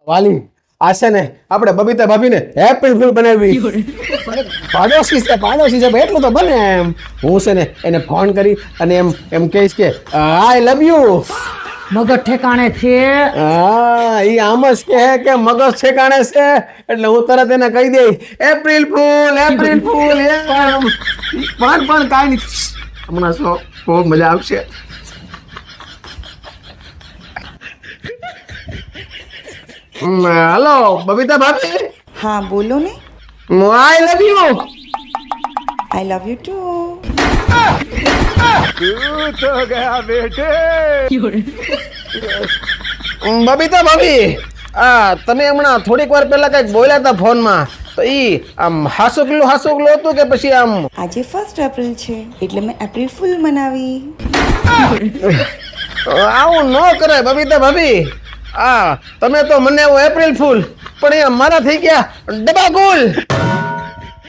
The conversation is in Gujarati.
વાલી આ છે ને આપણે બબીતા ભાભીને હેપી ફૂલ બનાવી પાડોશી છે એટલું તો બને એમ હું છે ને એને ફોન કરી અને એમ કહીશ કે આઈ લવ યુ મગજ ઠેકાણે છે હા ઈ આમ જ કે મગજ ઠેકાણે છે એટલે હું તરત એને કહી દઈ એપ્રિલ ફૂલ પણ કાંઈ નહીં હમણાં શું ખૂબ મજા આવશે હેલો બબીતા ભાભી हाँ बोलो ने I love you I love you too Babita ભાભી તમે હમણાં થોડીક વાર પહેલા કઈક બોલ્યા હતા ફોનમાં તો ઈ આમ હાસુકલું હતું કે પછી આમ આજે 1 એપ્રિલ છે એટલે મેં એપ્રિલ ફૂલ મનાવી આવું ન કરાય બબીતા ભાભી તમે તો મને એપ્રિલ ફૂલ પણ એ મારા થઈ ગયા ડબાકુલ